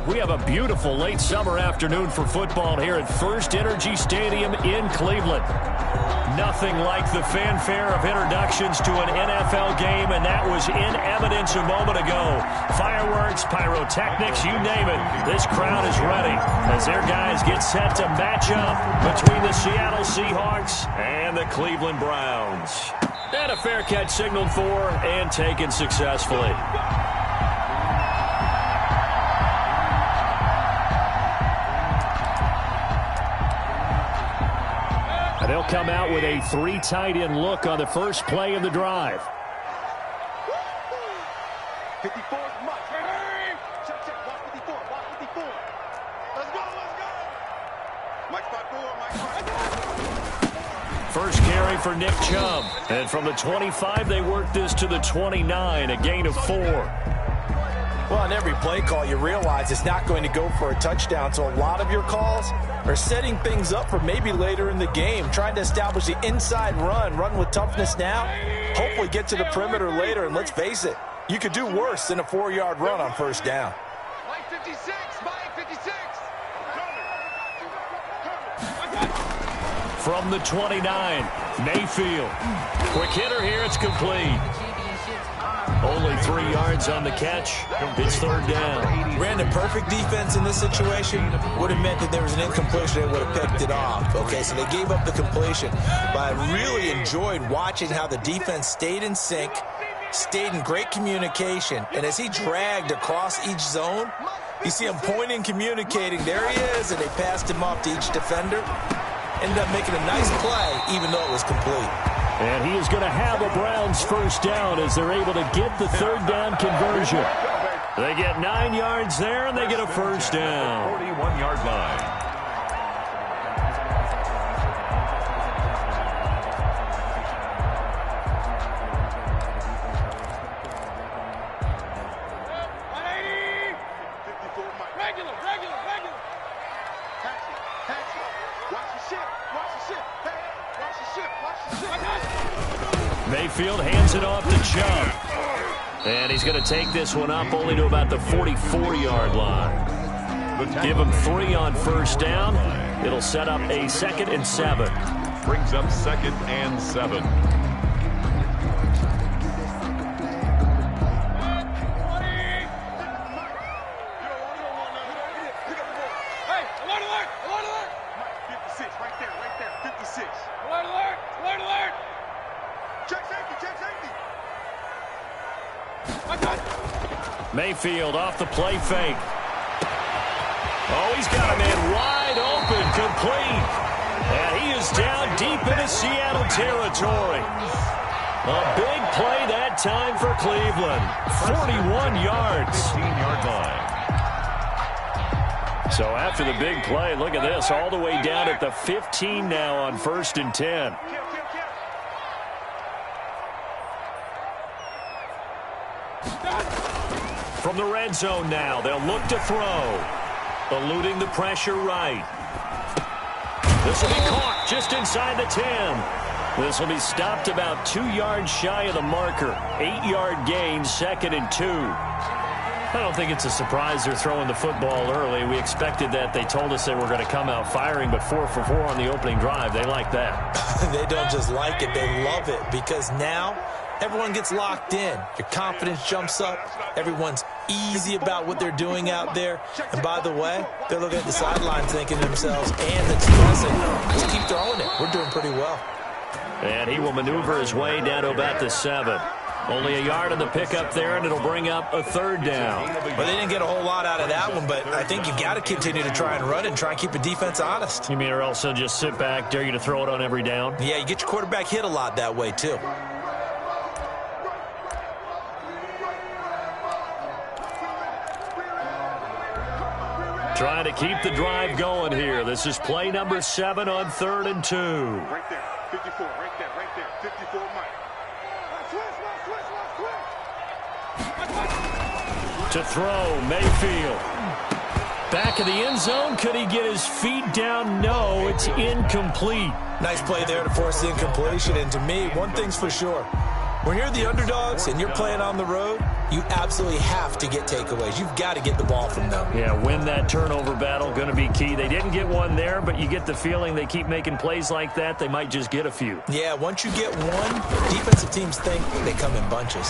We have a beautiful late summer afternoon for football here at First Energy Stadium in Cleveland. Nothing like the fanfare of introductions to an NFL game, and that was in evidence a moment ago. Fireworks, pyrotechnics, you name it. This crowd is ready as their guys get set to match up between the Seattle Seahawks and the Cleveland Browns. And a fair catch signaled for and taken successfully. They'll come out with a 3 tight end look on the first play of the drive. 54 is Mike. Check, check. Watch 54. Watch 54. Let's go, let's go. Mike spot 4. Mike spot 4. First carry for Nick Chubb. And from the 25, they work this to the 29, a gain of 4. Well, on every play call, you realize it's not going to go for a touchdown, so a lot of your calls are setting things up for maybe later in the game, trying to establish the inside run with toughness now, hopefully get to the perimeter later, and let's face it, you could do worse than a 4-yard run on first down. Mike 56, Mike 56. From the 29, Mayfield. Quick hitter here, it's complete. Only 3 yards on the catch. It's third down. Ran the perfect defense in this situation. Would have meant that there was an incompletion. They would have picked it off. Okay, so they gave up the completion. But I really enjoyed watching how the defense stayed in sync, stayed in great communication. And as he dragged across each zone, you see him pointing, communicating. There he is, and they passed him off to each defender. Ended up making a nice play, even though it was complete. And he is going to have a Browns first down as they're able to get the third down conversion. They get 9 yards there, and they get a first down. 41-yard line. Mayfield hands it off to Chubb. And he's going to take this one up only to about the 44-yard line. Give him 3 on first down. It'll set up a 2nd and 7. Brings up 2nd and 7. Hey, alert, alert, alert, alert. 56, right there, 56. Alert, alert, alert, alert. Check safety, check safety. Mayfield off the play fake. Oh, he's got a man wide open, complete. And he is down deep into Seattle territory. A big play that time for Cleveland. 41 yards. 15-yard line. So after the big play, look at this, all the way down at the 15 now on 1st and 10. From the red zone now, they'll look to throw. Eluding the pressure right. This will be caught just inside the 10. This will be stopped about 2 yards shy of the marker. 8-yard gain, 2nd and 2. I don't think it's a surprise they're throwing the football early. We expected that. They told us they were going to come out firing, but 4 for 4 on the opening drive. They like that. They don't just like it, they love it, because now everyone gets locked in. Your confidence jumps up. Everyone's easy about what they're doing out there. And by the way, they're looking at the sidelines thinking to themselves, and expressing, just keep throwing it. We're doing pretty well. And he will maneuver his way down to about the 7. Only a yard on the pickup there, and it'll bring up a third down. Well, they didn't get a whole lot out of that one, but I think you've got to continue to try and run it and try and keep the defense honest. You mean, or else they'll just sit back, dare you to throw it on every down? Yeah, you get your quarterback hit a lot that way, too. Trying to keep the drive going here. This is play number 7 on 3rd and 2. Right there, 54, right there, 54, Mike. To throw, Mayfield. Back of the end zone. Could he get his feet down? No, it's incomplete. Nice play there to force the incompletion. And to me, one thing's for sure. When you're the underdogs and you're playing on the road, you absolutely have to get takeaways. You've got to get the ball from them. Yeah, win that turnover battle, going to be key. They didn't get one there, but you get the feeling they keep making plays like that, they might just get a few. Yeah, once you get one, defensive teams think they come in bunches.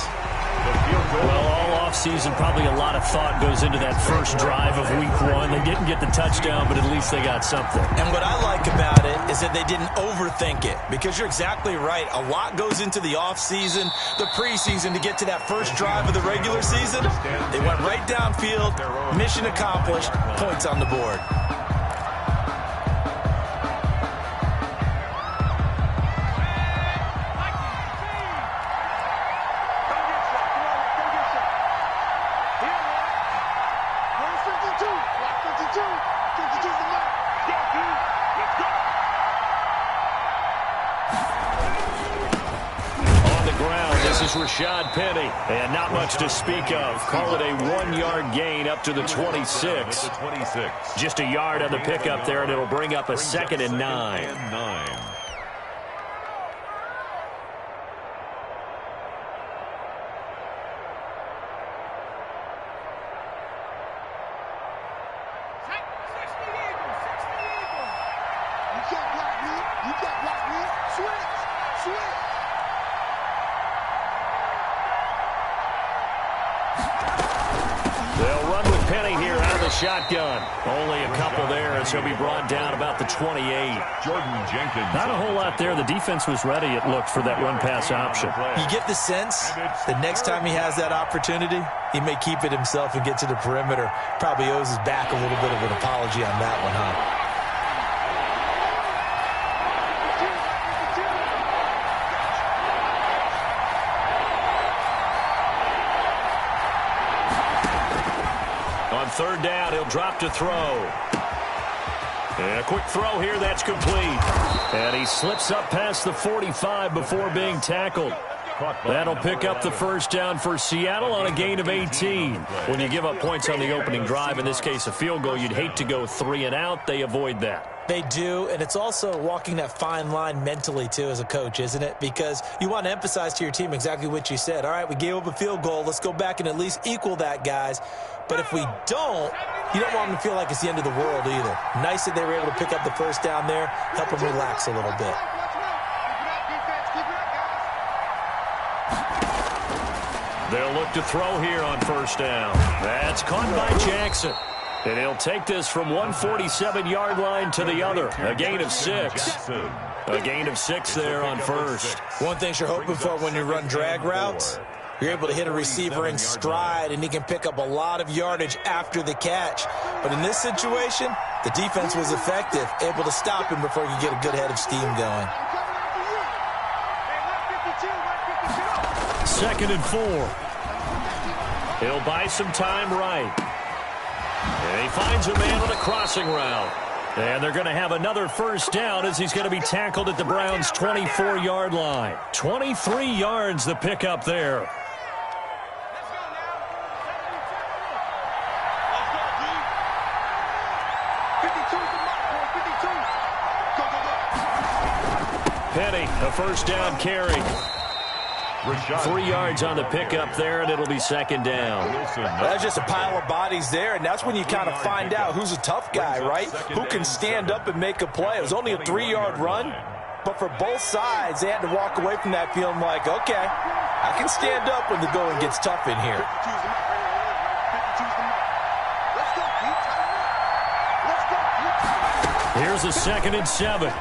Well, all offseason, probably a lot of thought goes into that first drive of week one. They didn't get the touchdown, but at least they got something. And what I like about it is that they didn't overthink it, because you're exactly right. A lot goes into the offseason, the preseason to get to that first drive of the regular season. They went right downfield, mission accomplished, points on the board. Rashad Penny, and not much to speak of. Call it a 1-yard gain up to the 26. Just a yard on the pickup there, and it'll bring up a 2nd and 9. Shotgun. Only a couple there as he'll be brought down about the 28. Jordan Jenkins. Not a whole lot there. The defense was ready, it looked, for that run-pass option. You get the sense that next time he has that opportunity, he may keep it himself and get to the perimeter. Probably owes his back a little bit of an apology on that one, huh? Third down, he'll drop to throw. And a quick throw here, that's complete. And he slips up past the 45 before being tackled. That'll pick up the first down for Seattle on a gain of 18. When you give up points on the opening drive, in this case a field goal, you'd hate to go 3 and out. They avoid that. They do, and it's also walking that fine line mentally, too, as a coach, isn't it? Because you want to emphasize to your team exactly what you said. All right, we gave up a field goal. Let's go back and at least equal that, guys. But if we don't, you don't want them to feel like it's the end of the world either. Nice that they were able to pick up the first down there, help them relax a little bit. They'll look to throw here on first down. That's caught by Jackson. And he'll take this from 147-yard line to the other. A gain of 6. A gain of 6 there on first. One thing you're hoping for when you run drag routes, you're able to hit a receiver in stride, and he can pick up a lot of yardage after the catch. But in this situation, the defense was effective, able to stop him before he could get a good head of steam going. 2nd and 4. He'll buy some time right. And he finds a man on a crossing route. And they're going to have another first down as he's going to be tackled at the Browns' 24-yard line. 23 yards the pickup there. Penny, a first down carry. 3 yards on the pickup there, and it'll be 2nd down. That's just a pile of bodies there, and that's when you kind of find out who's a tough guy, right? Who can stand up and make a play. It was only a 3-yard run, but for both sides, they had to walk away from that feeling like, okay, I can stand up when the going gets tough in here. Here's a 2nd and 7.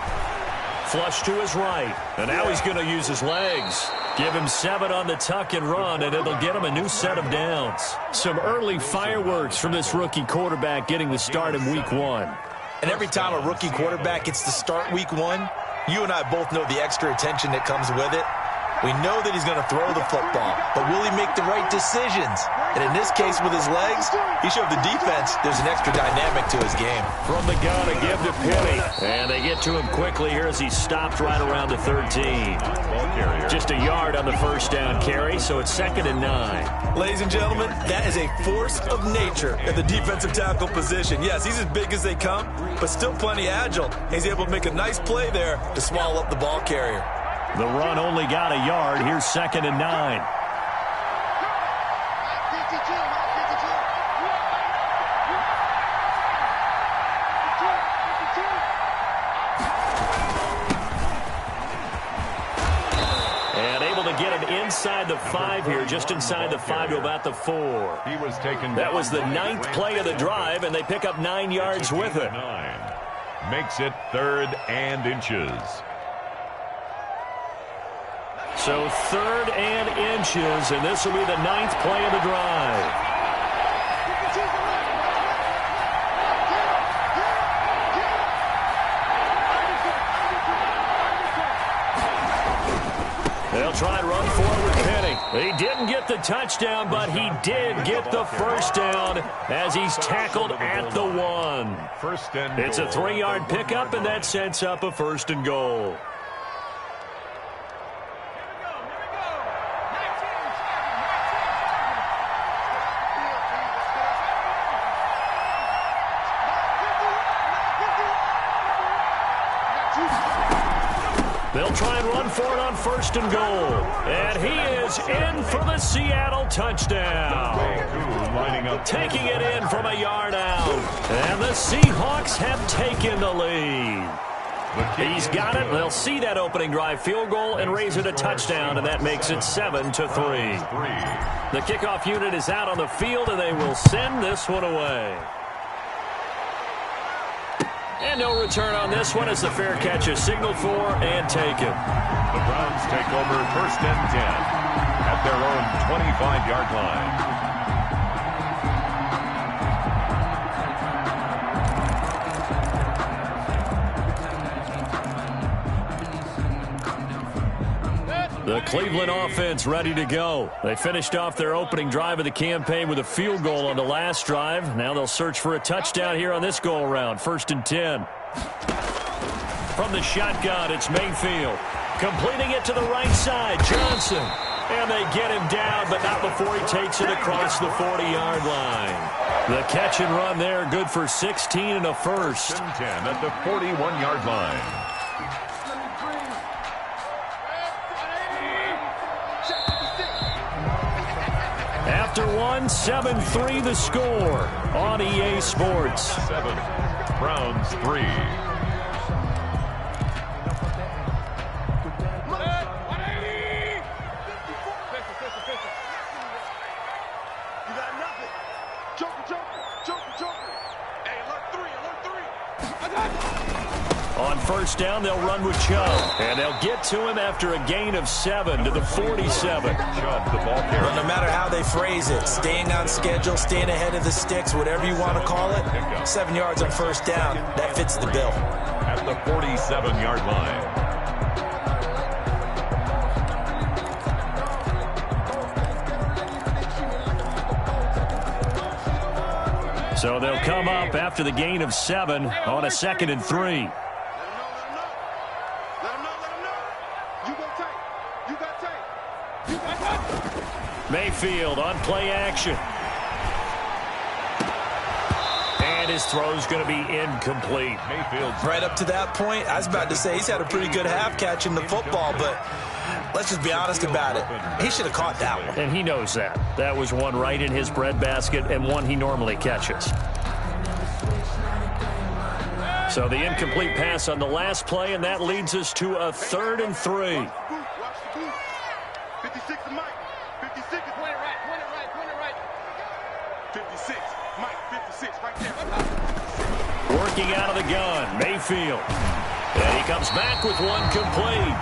Flush to his right, and now he's going to use his legs. Give him 7 on the tuck and run, and it'll get him a new set of downs. Some early fireworks from this rookie quarterback getting the start in week 1. And every time a rookie quarterback gets to start week 1, you and I both know the extra attention that comes with it. We know that he's going to throw the football, but will he make the right decisions? And in this case, with his legs, he showed the defense there's an extra dynamic to his game. From the gun, a give to Penny. And they get to him quickly here as he stopped right around the 13. Just a yard on the first down carry, so it's 2nd and 9. Ladies and gentlemen, that is a force of nature at the defensive tackle position. Yes, he's as big as they come, but still plenty agile. He's able to make a nice play there to swallow up the ball carrier. The run only got a yard. Here's 2nd and 9. inside the 5 here, just inside the 5 to about the 4. He was taken. That was the 9th play of the drive, and they pick up 9 yards with it. 9. Makes it 3rd and inches. So 3rd and inches, and this will be the 9th play of the drive. They'll try and run forward with Penny. He didn't get the touchdown, but he did get the first down as he's tackled at the 1. First and It's a 3-yard pickup, and that sets up a 1st and goal. They'll try and run for it on 1st and goal. And he is in for the Seattle touchdown. Lining up. Taking it in from a yard out. And the Seahawks have taken the lead. He's got it. They'll see that opening drive field goal and raise it a touchdown, and that makes it 7-3. The kickoff unit is out on the field, and they will send this one away. And no return on this one as the fair catch is signaled for and taken. The Browns take over 1st and 10 at their own 25-yard line. The Cleveland offense ready to go. They finished off their opening drive of the campaign with a field goal on the last drive. Now they'll search for a touchdown here on this go-around. 1st and 10. From the shotgun, it's Mayfield. Completing it to the right side, Johnson. And they get him down, but not before he takes it across the 40-yard line. The catch and run there, good for 16 and a first. 10 at the 41-yard line. After 7-3 the score on EA Sports. 7, Browns 3. On 1st down, they'll run with Chubb. And they'll get to him after a gain of 7 to the 47. Chubb, the ball carrier. Well, no matter how they phrase it, staying on schedule, staying ahead of the sticks, whatever you want to call it, 7 yards on 1st down, that fits the bill. At the 47-yard line. So they'll come up after the gain of 7 on a 2nd and 3. Mayfield on play action. And his throw's going to be incomplete. Mayfield. Right up to that point, I was about to say he's had a pretty good half catching the football, but let's just be honest about it. He should have caught that one. And he knows that. That was one right in his breadbasket and one he normally catches. So the incomplete pass on the last play, and that leads us to a 3rd and 3. 56 to Mike. 56. Point it right. Point it right. Point it right. 56. Mike, 56 right there. Working out of the gun, Mayfield. And he comes back with one complete.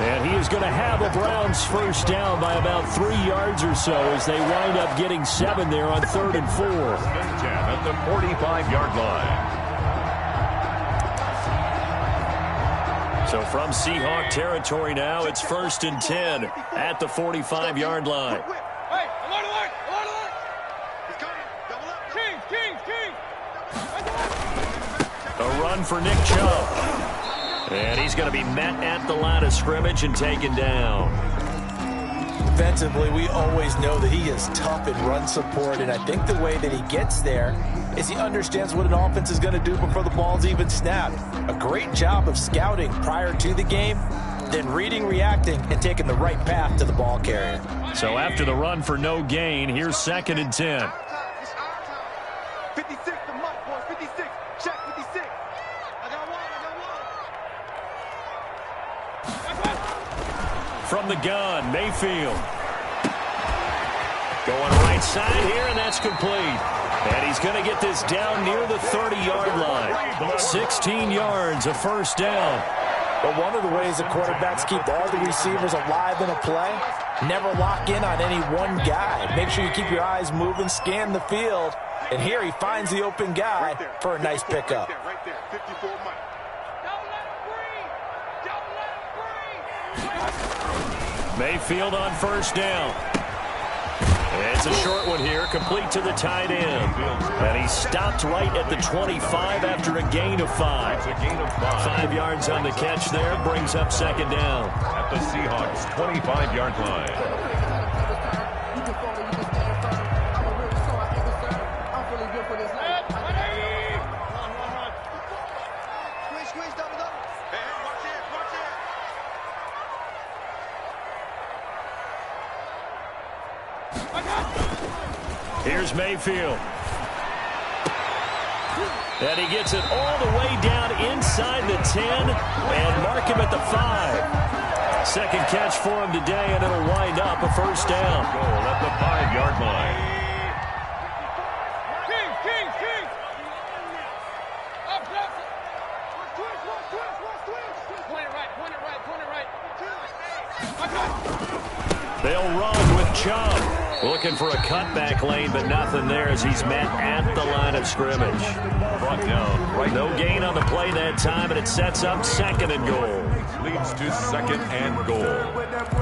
And he is going to have a Browns 1st down by about 3 yards or so as they wind up getting 7 there on 3rd and 4. 10 at the 45-yard line. So from Seahawk territory now, it's 1st and 10 at the 45-yard line. Hey, alert, alert, alert, alert. He's coming. Double up. King. A run for Nick Chubb. And he's going to be met at the line of scrimmage and taken down. Defensively, we always know that he is tough in run support, and I think the way that he gets there is he understands what an offense is going to do before the ball's even snapped. A great job of scouting prior to the game, then reading, reacting, and taking the right path to the ball carrier. So after the run for no gain, here's 2nd and 10. 56 to Mike, boys. 56. Check 56. I got one. From the gun, Mayfield. Going right side here, and that's complete. And he's going to get this down near the 30-yard line. 16 yards, a first down. But one of the ways the quarterbacks keep all the receivers alive in a play, never lock in on any one guy. Make sure you keep your eyes moving, scan the field. And here he finds the open guy for a nice pickup. Right there, 54 Mike. Don't let him breathe. Mayfield on first down. It's a short one here, complete to the tight end. And he stopped right at the 25 after a gain of 5. 5 yards on the catch there, brings up second down. At the Seahawks' 25-yard line. Here's Mayfield. And he gets it all the way down inside the 10 and mark him at the 5. Second catch for him today, and it'll wind up a first down. Goal at the 5-yard line. They'll run with Chubb. Looking for a cutback lane, but nothing there as he's met at the line of scrimmage. Brought down. Right. No gain on the play that time, and it sets up second and goal. Leads to second and goal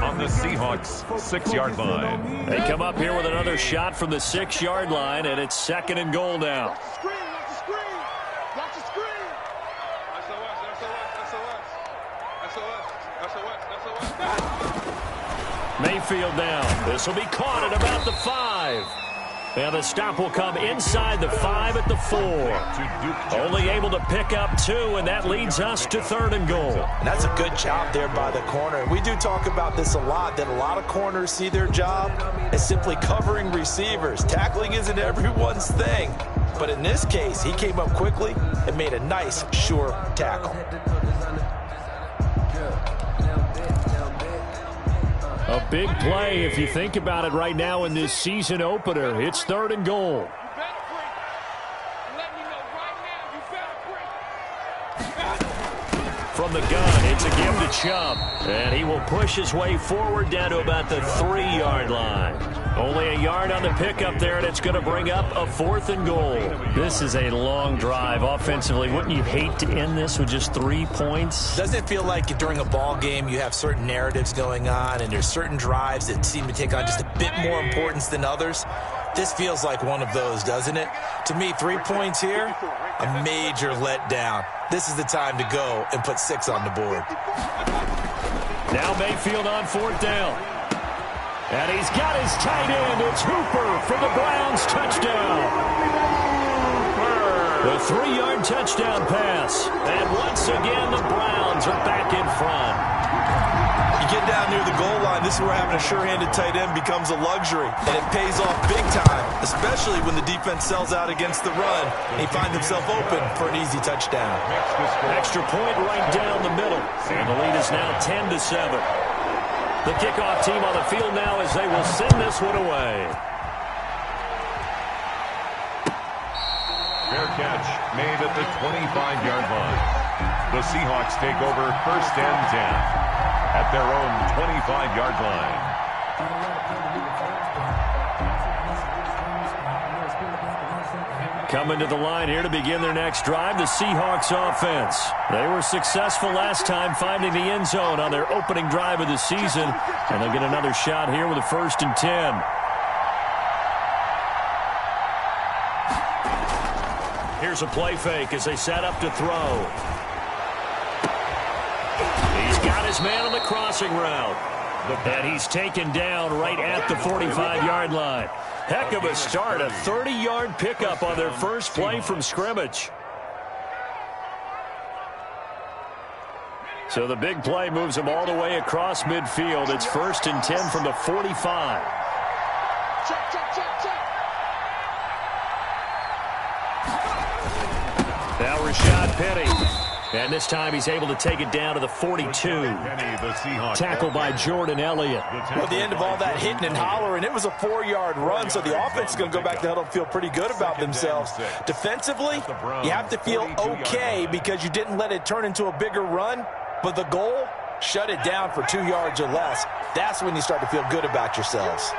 on the Seahawks' 6-yard line. They come up here with another shot from the 6-yard line, and it's second and goal now. Watch the screen, watch the screen. Watch the screen. SOS. Mayfield down. This will be caught at about the 5. And the stop will come inside the 5 at the 4. Only able to pick up 2, and that leads us to third and goal. And that's a good job there by the corner. We do talk about this a lot, that a lot of corners see their job as simply covering receivers. Tackling isn't everyone's thing. But in this case, he came up quickly and made a nice, sure tackle. A big play if you think about it right now in this season opener. It's third and goal. From the gun, it's a give to Chubb. And he will push his way forward down to about the 3-yard line. Only a yard on the pickup there, and it's going to bring up a fourth and goal. This is a long drive offensively. Wouldn't you hate to end this with just 3 points? Doesn't it feel like during a ball game you have certain narratives going on and there's certain drives that seem to take on just a bit more importance than others? This feels like one of those, doesn't it? To me, 3 points here, a major letdown. This is the time to go and put 6 on the board. Now Mayfield on fourth down. And he's got his tight end. It's Hooper for the Browns touchdown. The 3-yard touchdown pass. And once again, the Browns are back in front. You get down near the goal line, this is where having a sure-handed tight end becomes a luxury. And it pays off big time, especially when the defense sells out against the run. And he finds himself open for an easy touchdown. Extra point right down the middle. And the lead is now 10-7. The kickoff team on the field now as they will send this one away. Fair catch made at the 25-yard line. The Seahawks take over first and 10 at their own 25-yard line. Coming to the line here to begin their next drive, the Seahawks offense. They were successful last time finding the end zone on their opening drive of the season, and they'll get another shot here with a first and 10. Here's a play fake as they set up to throw. He's got his man on the crossing route. And he's taken down right at the 45-yard line. Heck of a start, a 30-yard pickup on their first play from scrimmage. So the big play moves them all the way across midfield. It's first and 10 from the 45. Now Rashad Penny. And this time he's able to take it down to the 42. Tackle by Jordan Elliott. Well, at the end of all that hitting and hollering, it was a 4-yard run, so the offense is going to go back to huddle and feel pretty good about themselves. Defensively, you have to feel okay because you didn't let it turn into a bigger run, but the goal, shut it down for 2 yards or less. That's when you start to feel good about yourselves.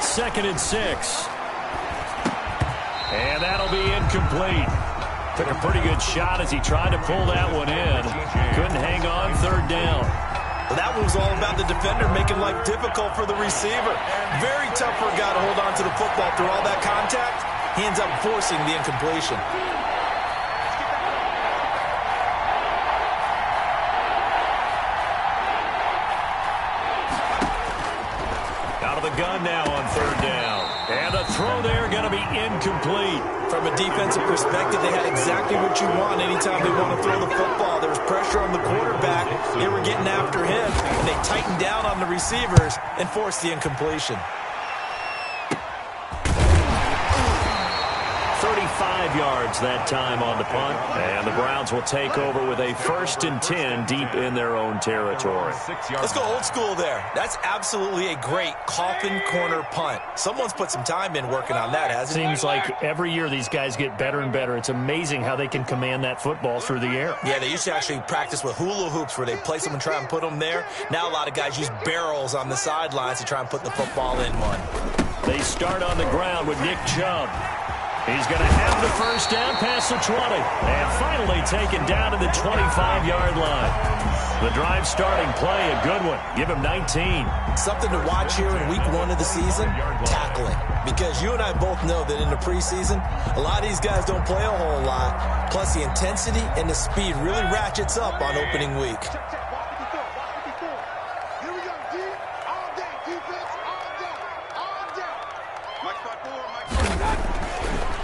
Second and 6. And that'll be incomplete. Took a pretty good shot as he tried to pull that one in. Couldn't hang on, third down. Well, that one was all about the defender making life difficult for the receiver. Very tough for a guy to hold on to the football through all that contact. He ends up forcing the incompletion. Gun now on third down. And the throw there going to be incomplete. From a defensive perspective, they had exactly what you want anytime they want to throw the football. There was pressure on the quarterback. They were getting after him, and they tightened down on the receivers and forced the incompletion. 35 yards that time on the punt. And the Browns will take over with a 1st and 10 deep in their own territory. Let's go old school there. That's absolutely a great coffin corner punt. Someone's put some time in working on that, hasn't it? Seems like every year these guys get better and better. It's amazing how they can command that football through the air. Yeah, they used to actually practice with hula hoops where they place them and try and put them there. Now a lot of guys use barrels on the sidelines to try and put the football in one. They start on the ground with Nick Chubb. He's going to have the first down past the 20. And finally taken down to the 25-yard line. The drive starting play, a good one. Give him 19. Something to watch here in week 1 of the season, tackling. Because you and I both know that in the preseason, a lot of these guys don't play a whole lot. Plus the intensity and the speed really ratchets up on opening week.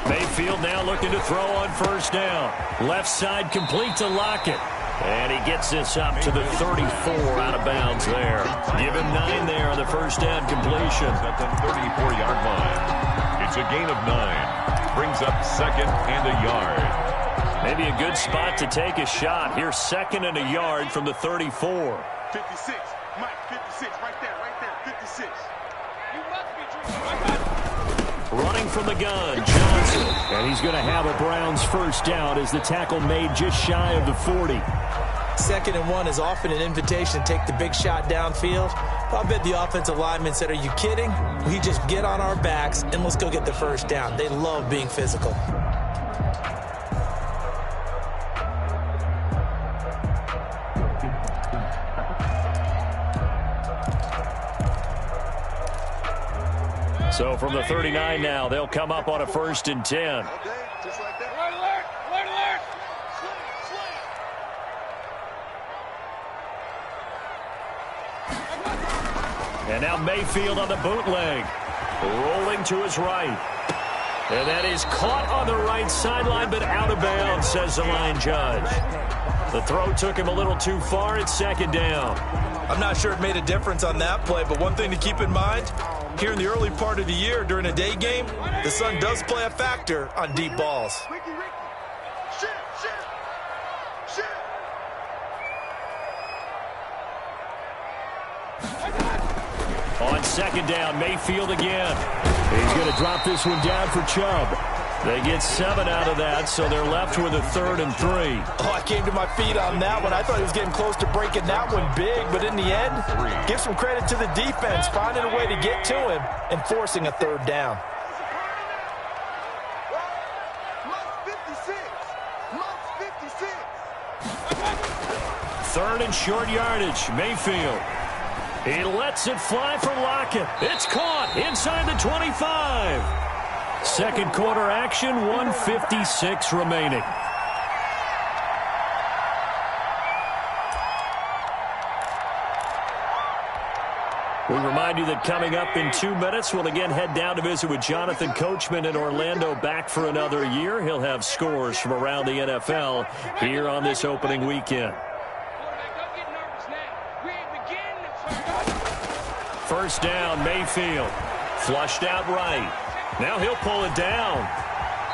Mayfield now looking to throw on first down. Left side complete to Lockett. And he gets this up to the 34 out of bounds there. Give him 9 there on the first down completion. At the 34-yard line. It's a gain of 9. Brings up 2nd and a yard. Maybe a good spot to take a shot. Here's 2nd and a yard from the 34. 56. Mike, 56. Right there. 56. You must be drinking. Running from the gun, Johnson. And he's going to have a Browns first down as the tackle made just shy of the 40. 2nd and 1 is often an invitation to take the big shot downfield. I bet the offensive lineman said, are you kidding? We just get on our backs and let's go get the first down. They love being physical. So from the 39 now, they'll come up on a 1st and 10. Okay, just like that. Alert! Alert! And now Mayfield on the bootleg. Rolling to his right. And that is caught on the right sideline, but out of bounds, says the line judge. The throw took him a little too far. It's 2nd down. I'm not sure it made a difference on that play, but one thing to keep in mind, here in the early part of the year during a day game, the sun does play a factor on deep balls. Ricky. Shit. On 2nd down, Mayfield again. He's going to drop this one down for Chubb. They get 7 out of that, so they're left with a 3rd and 3. Oh, I came to my feet on that one. I thought he was getting close to breaking that one big, but in the end, give some credit to the defense, finding a way to get to him and forcing a 3rd down. 3rd and short yardage, Mayfield. He lets it fly for Lockett. It's caught inside the 25. 2nd quarter action, 1:56 remaining. We remind you that coming up in 2 minutes, we'll again head down to visit with Jonathan Coachman in Orlando, back for another year. He'll have scores from around the NFL here on this opening weekend. First down, Mayfield. Flushed out right. Now he'll pull it down.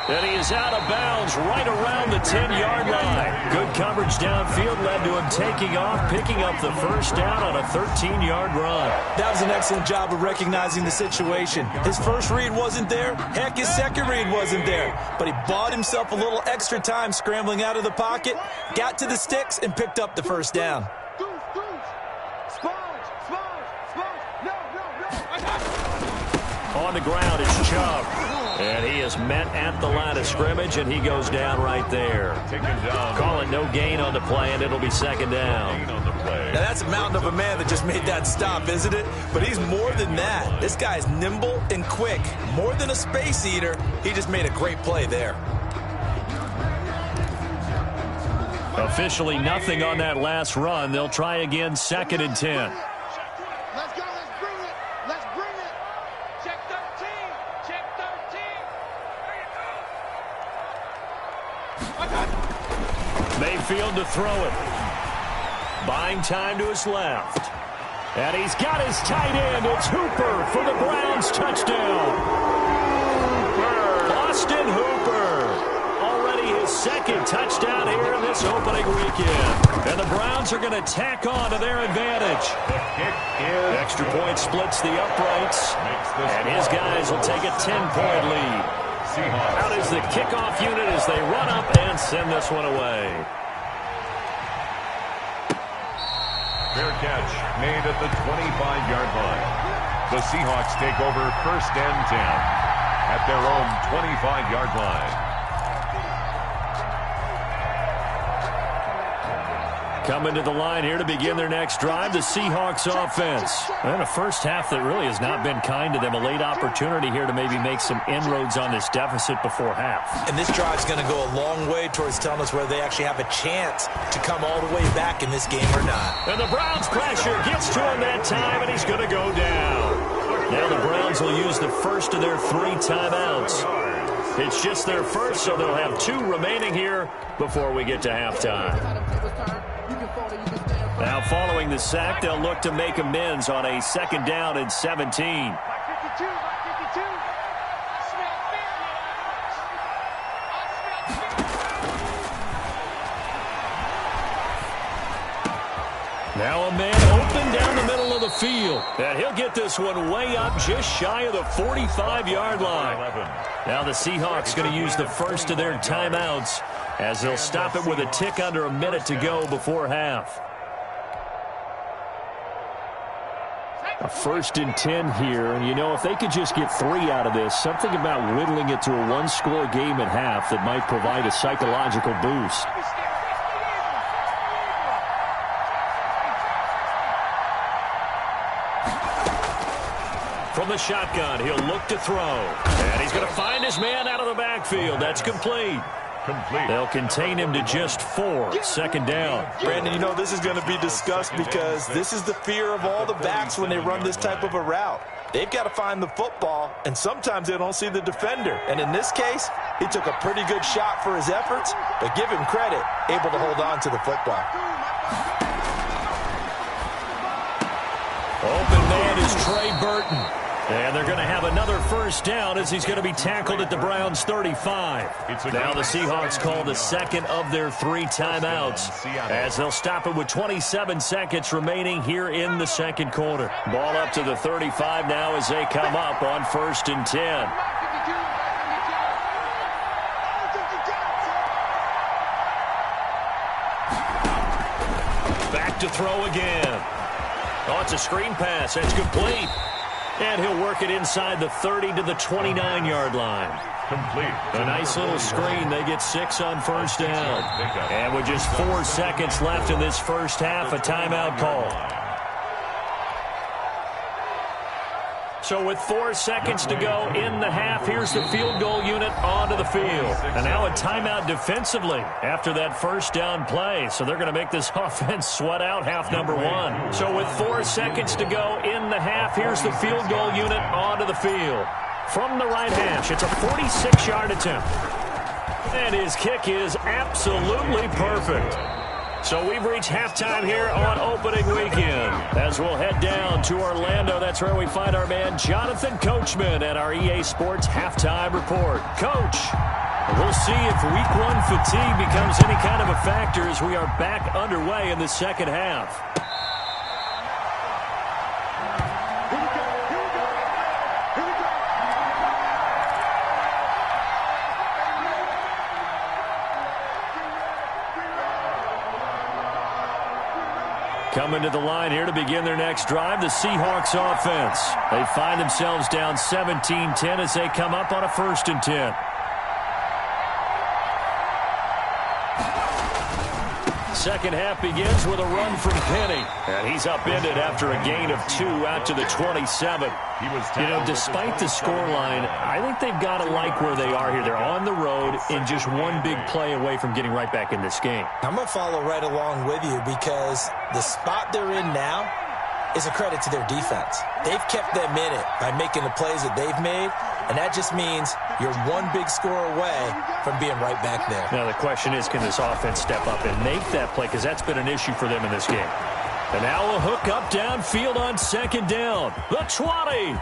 And he is out of bounds right around the 10-yard line. Good coverage downfield led to him taking off, picking up the first down on a 13-yard run. That was an excellent job of recognizing the situation. His first read wasn't there. Heck, his second read wasn't there. But he bought himself a little extra time scrambling out of the pocket, got to the sticks, and picked up the first down. On the ground, it's Chubb. And he is met at the line of scrimmage, and he goes down right there. Call it no gain on the play, and it'll be second down. Now, that's a mountain of a man that just made that stop, isn't it? But he's more than that. This guy's nimble and quick. More than a space eater, he just made a great play there. Officially nothing on that last run. They'll try again, 2nd and 10. Mayfield to throw it. Buying time to his left. And he's got his tight end. It's Hooper for the Browns touchdown. Austin Hooper. Already his second touchdown here in this opening weekend. And the Browns are going to tack on to their advantage. Extra point splits the uprights. And his guys will take a 10-point lead. Out is the kickoff unit as they run up and send this one away. Fair catch made at the 25-yard line. The Seahawks take over 1st and 10 at their own 25-yard line. Coming to the line here to begin their next drive, the Seahawks offense. And a first half that really has not been kind to them. A late opportunity here to maybe make some inroads on this deficit before half. And this drive's going to go a long way towards telling us whether they actually have a chance to come all the way back in this game or not. And the Browns pressure gets to him that time, and he's going to go down. Now the Browns will use the first of their 3 timeouts. It's just their first, so they'll have 2 remaining here before we get to halftime. Now following the sack, they'll look to make amends on a 2nd down and 17. Now a man open down the middle of the field. And he'll get this one way up just shy of the 45-yard line. Now the Seahawks going to use the first of their timeouts as they'll stop it with a tick under a minute to go before half. A 1st and 10 here, and you know, if they could just get 3 out of this, something about whittling it to a 1-score game at half that might provide a psychological boost. From the shotgun, he'll look to throw. And he's going to find his man out of the backfield. That's complete. They'll contain him to just 4. 2nd down. Brandon, you know this is going to be discussed because this is the fear of all the backs when they run this type of a route. They've got to find the football, and sometimes they don't see the defender. And in this case, he took a pretty good shot for his efforts, but give him credit, able to hold on to the football. Open man is Trey Burton. And they're going to have another first down as he's going to be tackled at the Browns' 35. Now the Seahawks call the 2nd of their 3 timeouts as they'll stop it with 27 seconds remaining here in the 2nd quarter. Ball up to the 35 now as they come up on 1st and 10. Back to throw again. Oh, it's a screen pass. That's complete. And he'll work it inside the 30 to the 29-yard line. Complete. A nice little screen. They get 6 on 1st down. And with just 4 seconds left in this first half, a timeout call. So with 4 seconds to go in the half, here's the field goal unit onto the field. And now a timeout defensively after that first down play. So they're going to make this offense sweat out half number 1. So with 4 seconds to go in the half, here's the field goal unit onto the field. From the right hash, it's a 46-yard attempt. And his kick is absolutely perfect. So we've reached halftime here on opening weekend. As we'll head down to Orlando, that's where we find our man Jonathan Coachman at our EA Sports Halftime Report. Coach, we'll see if Week 1 fatigue becomes any kind of a factor as we are back underway in the second half. Coming to the line here to begin their next drive, the Seahawks offense. They find themselves down 17-10 as they come up on a 1st and 10. Second half begins with a run from Penny. And he's upended after a gain of 2 out to the 27. Despite the scoreline, I think they've got to like where they are here. They're on the road and just one big play away from getting right back in this game. I'm going to follow right along with you because the spot they're in now is a credit to their defense. They've kept them in it by making the plays that they've made, and that just means you're one big score away from being right back there. Now the question is, can this offense step up and make that play? Because that's been an issue for them in this game. And now a hook up downfield on 2nd down. The 20.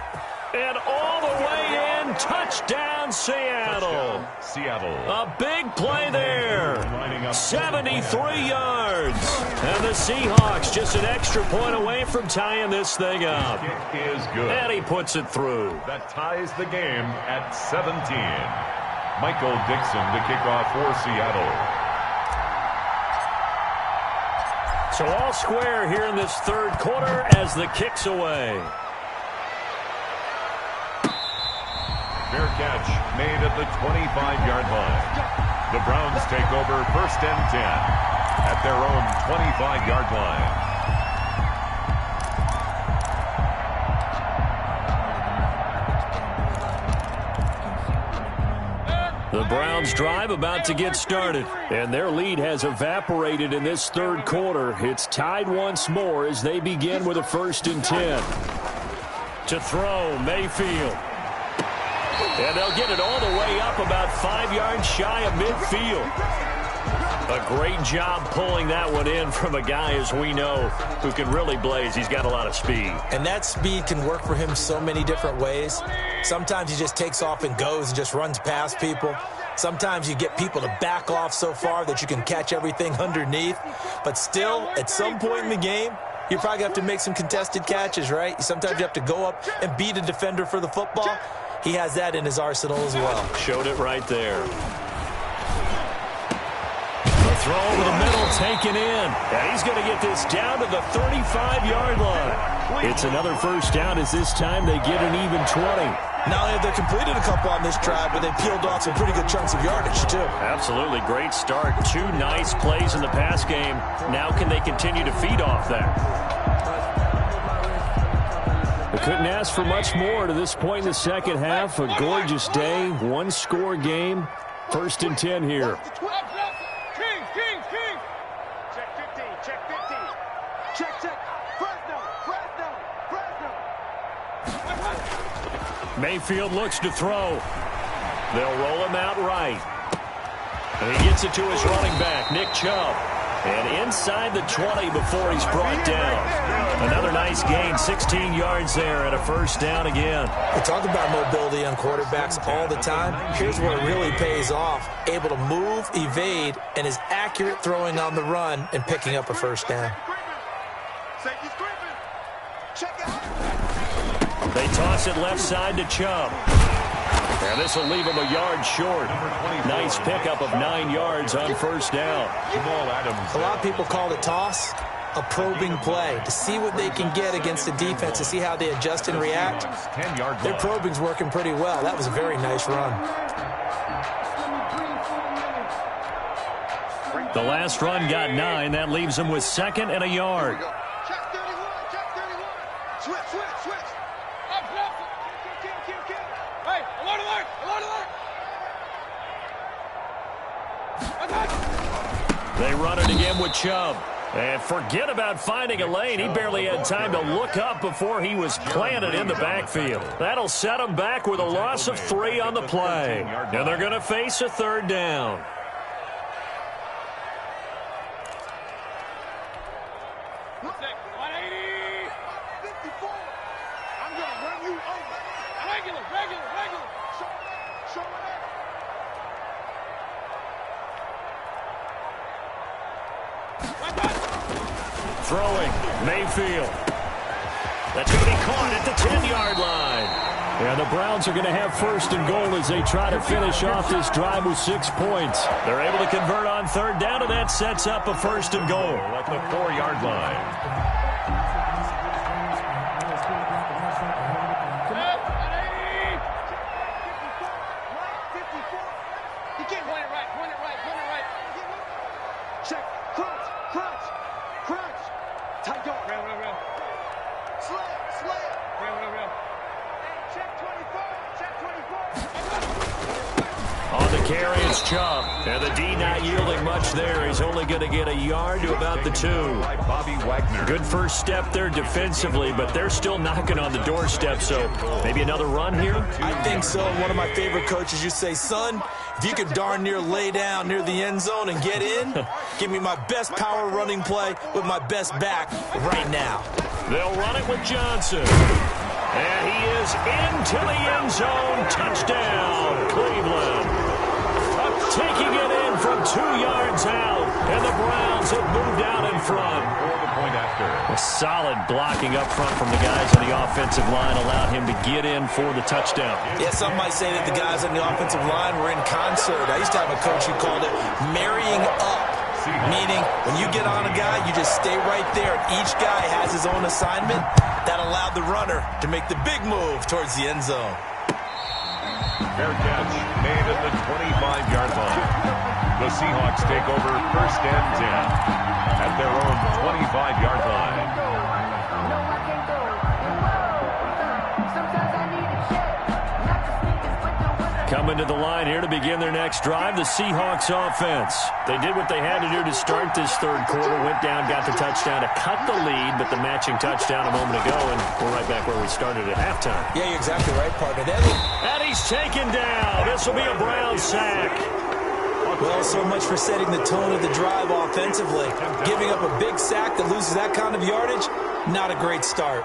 And all the way in. Touchdown, Seattle. A big play there. 73 yards. And the Seahawks just an extra point away from tying this thing up. Kick is good. And he puts it through. That ties the game at 17. Michael Dixon to kick off for Seattle. So all square here in this 3rd quarter as the kick's away. Fair catch made at the 25-yard line. The Browns take over 1st and 10 at their own 25-yard line. The Browns drive about to get started, and their lead has evaporated in this 3rd quarter. It's tied once more as they begin with a 1st and 10. To throw, Mayfield. And they'll get it all the way up about 5 yards shy of midfield. A great job pulling that one in from a guy, as we know, who can really blaze. He's got a lot of speed. And that speed can work for him so many different ways. Sometimes he just takes off and goes and just runs past people. Sometimes you get people to back off so far that you can catch everything underneath. But still, at some point in the game, you probably have to make some contested catches, right? Sometimes you have to go up and beat a defender for the football. He has that in his arsenal as well. Showed it right there. The throw over the middle taken in. And he's going to get this down to the 35-yard line. It's another 1st down as this time they get an even 20. Not only have they completed a couple on this drive, but they peeled off some pretty good chunks of yardage, too. Absolutely. Great start. 2 nice plays in the pass game. Now can they continue to feed off that? They couldn't ask for much more to this point in the second half. A gorgeous day, 1-score game. 1st and 10 here. Mayfield looks to throw. They'll roll him out right. And he gets it to his running back, Nick Chubb. And inside the 20 before he's brought down. Another nice gain, 16 yards there and a 1st down again. We talk about mobility on quarterbacks all the time. Here's where it really pays off. Able to move, evade, and is accurate throwing on the run and picking up a 1st down. They toss it left side to Chubb. And this will leave him a yard short. Nice pickup of 9 yards on 1st down. A lot of people call the toss a probing play to see what they can get against the defense, to see how they adjust and react. Their probing's working pretty well. That was a very nice run. The last run got 9. That leaves them with 2nd and a yard. Check 31, check 31. Switch. Hey, alert, alert, alert, alert. They run it again with Chubb. And forget about finding a lane. He barely had time to look up before he was planted in the backfield. That'll set him back with a loss of 3 on the play. And they're going to face a 3rd down. 180. 54. I'm going to run you over. Regular. Show it up. Throwing, Mayfield. That's going to be caught at the 10-yard line. And the Browns are going to have first and goal as they try to finish off this drive with 6 points. They're able to convert on third down, and that sets up a first and goal at the 4-yard line. Chubb. And the D not yielding much there. He's only going to get a yard to about the 2. Good first step there defensively, but they're still knocking on the doorstep, so maybe another run here? I think so. One of my favorite coaches, you say, son, if you could darn near lay down near the end zone and get in, give me my best power running play with my best back right now. They'll run it with Johnson. And he is into the end zone. Touchdown, Cleveland. Taking it in from 2 yards out, and the Browns have moved out in front. A solid blocking up front from the guys on the offensive line allowed him to get in for the touchdown. Yeah, some might say that the guys on the offensive line were in concert. I used to have a coach who called it marrying up, meaning when you get on a guy, you just stay right there. Each guy has his own assignment. That allowed the runner to make the big move towards the end zone. Fair catch made at the 25-yard line. The Seahawks take over first and 10 at their own 25-yard line. Coming to the line here to begin their next drive, the Seahawks offense. They did what they had to do to start this third quarter, went down, got the touchdown to cut the lead, but the matching touchdown a moment ago, and we're right back where we started at halftime. Yeah, you're exactly right, partner. And he's taken down. This will be a Brown sack. Well, so much for setting the tone of the drive offensively. Giving up a big sack that loses that kind of yardage, not a great start.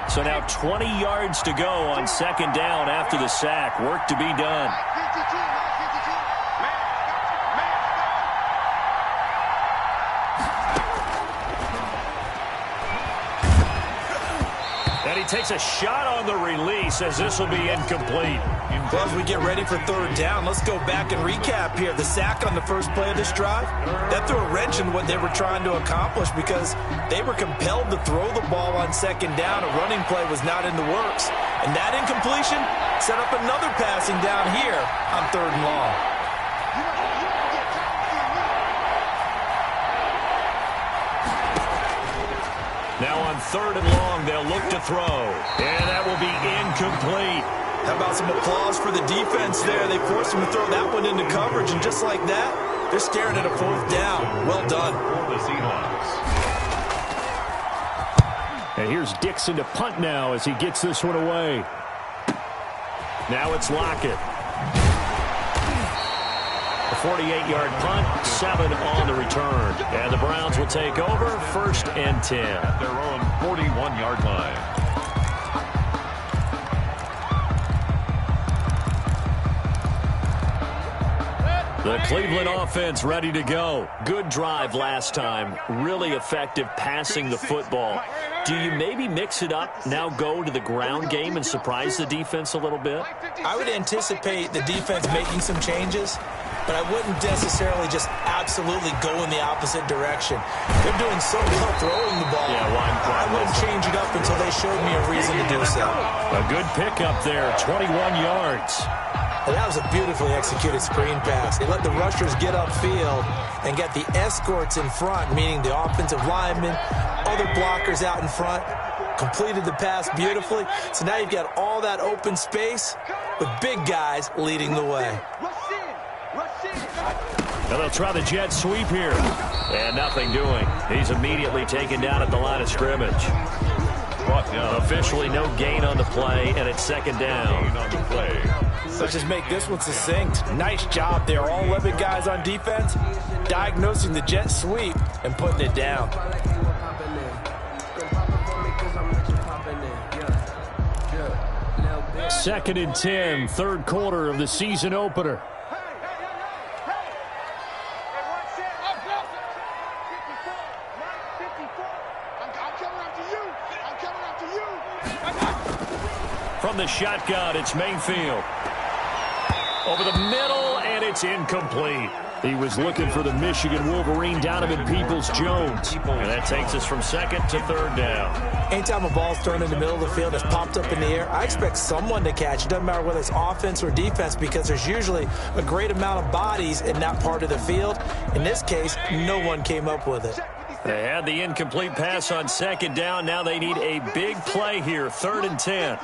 So now 20 yards to go on second down after the sack. Work to be done. And he takes a shot on the release as this will be incomplete. Well, as we get ready for third down, let's go back and recap here. The sack on the first play of this drive, that threw a wrench in what they were trying to accomplish because they were compelled to throw the ball on second down. A running play was not in the works. And that incompletion set up another passing down here on third and long. Now on third and long, they'll look to throw. And that will be incomplete. How about some applause for the defense there? They forced him to throw that one into coverage, and just like that, they're staring at a fourth down. Well done. For the Seahawks. And here's Dixon to punt now as he gets this one away. Now it's Lockett. A 48-yard punt, 7 on the return. And the Browns will take over first and 10. At their own 41-yard line. The Cleveland offense ready to go. Good drive last time. Really effective passing the football. Do you maybe mix it up, now go to the ground game and surprise the defense a little bit? I would anticipate the defense making some changes, but I wouldn't necessarily just absolutely go in the opposite direction. They're doing so well throwing the ball. Yeah, I wouldn't change it up until they showed me a reason to do so. A good pickup there, 21 yards. And that was a beautifully executed screen pass. They let the rushers get upfield and get the escorts in front, meaning the offensive linemen, other blockers out in front, completed the pass beautifully. So now you've got all that open space with big guys leading the way. Now they'll try the jet sweep here. And nothing doing. He's immediately taken down at the line of scrimmage. Officially no gain on the play, and it's second down. On the play. Let's just make this one succinct. Nice job there. All 11 guys on defense, diagnosing the jet sweep and putting it down. Second and 10, third quarter of the season opener. From the shotgun, it's Mayfield. Over the middle, and it's incomplete. He was looking for the Michigan Wolverine, Donovan Peoples-Jones. And that takes us from second to third down. Anytime a ball's thrown in the middle of the field, it's popped up in the air, I expect someone to catch. It doesn't matter whether it's offense or defense, because there's usually a great amount of bodies in that part of the field. In this case, no one came up with it. They had the incomplete pass on second down. Now they need a big play here, third and 10.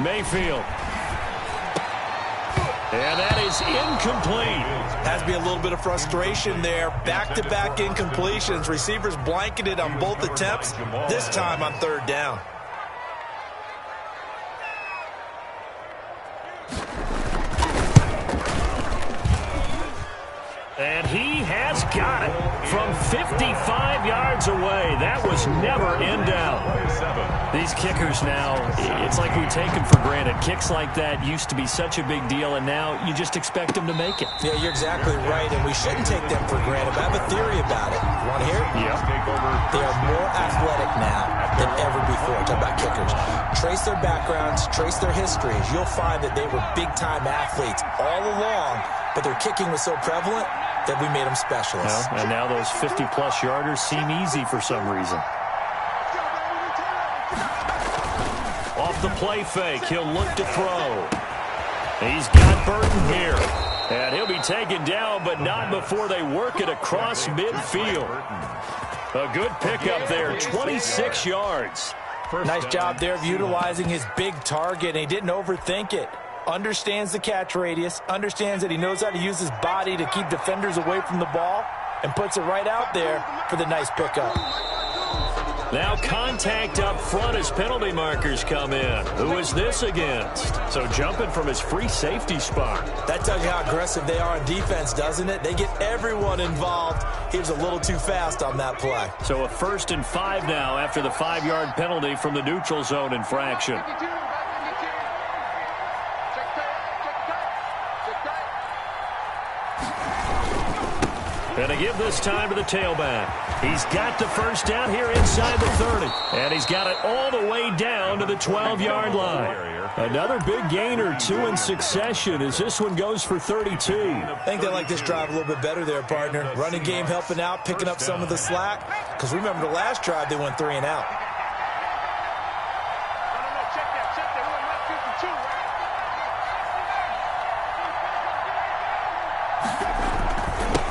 Mayfield. And that is incomplete. Has to be a little bit of frustration there. Back-to-back incompletions. Receivers blanketed on both attempts, this time on third down. And he has got it from 55 yards away. That was never in down. These kickers now, it's like we take them for granted. Kicks like that used to be such a big deal, and now you just expect them to make it. Yeah, you're exactly right, and we shouldn't take them for granted. But I have a theory about it. You want to hear it? Yeah. They are more athletic now than ever before. Talk about kickers. Trace their backgrounds, trace their histories. You'll find that they were big-time athletes all along, but their kicking was so prevalent that we made them specialists. Well, and now those 50-plus yarders seem easy for some reason. Off the play fake, he'll look to throw. He's got Burton here. And he'll be taken down, but not before they work it across midfield. A good pickup there, 26 yards. Nice job there of utilizing his big target, and he didn't overthink it. Understands the catch radius, understands that he knows how to use his body to keep defenders away from the ball, and puts it right out there for the nice pickup. Now contact up front as penalty markers come in. Who is this against? So jumping from his free safety spot. That tells you how aggressive they are in defense, doesn't it? They get everyone involved. He was a little too fast on that play. So a 1st and 5 now after the 5-yard penalty from the neutral zone infraction. And to give this time to the tailback. He's got the first down here inside the 30. And he's got it all the way down to the 12-yard line. Another big gain or two in succession as this one goes for 32. I think they like this drive a little bit better there, partner. Running game helping out, picking up some of the slack. Because remember the last drive, they went 3 and out.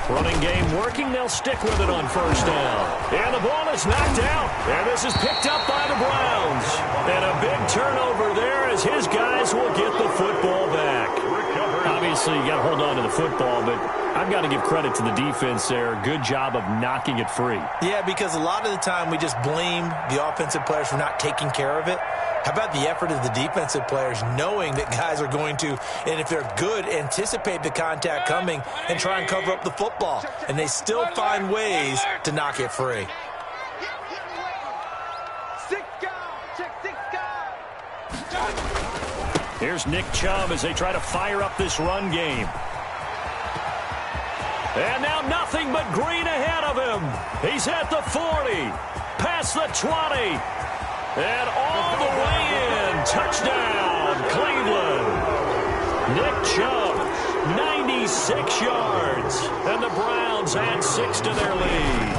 Running game working. They'll stick with it on first down. And the ball is knocked out. And this is picked up by the Browns. And a big turnover there as his guys will get the football back. Obviously, you got to hold on to the football, but I've got to give credit to the defense there. Good job of knocking it free. Yeah, because a lot of the time we just blame the offensive players for not taking care of it. How about the effort of the defensive players knowing that guys are going to, and if they're good, anticipate the contact coming and try and cover up the football. And they still find ways to knock it free. Here's Nick Chubb as they try to fire up this run game. And now nothing but green ahead of him. He's at the 40, past the 20. And all the way in. Touchdown, Cleveland. Nick Chubb, 96 yards. And the Browns add 6 to their lead.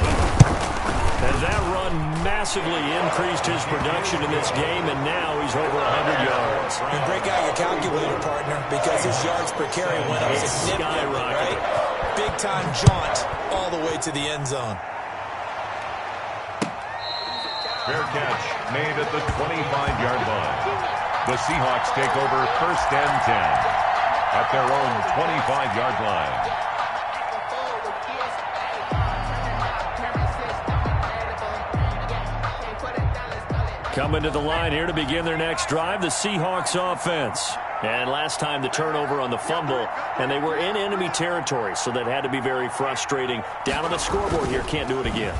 As that run massively increased his production in this game, and now he's over 100 yards. And break out your calculator, partner, because his yards per carry went up significantly, right? Big-time jaunt all the way to the end zone. Fair catch made at the 25-yard line. The Seahawks take over 1st and 10 at their own 25-yard line. Coming to the line here to begin their next drive, the Seahawks offense. And last time the turnover on the fumble, and they were in enemy territory, so that had to be very frustrating. Down on the scoreboard here, can't do it again.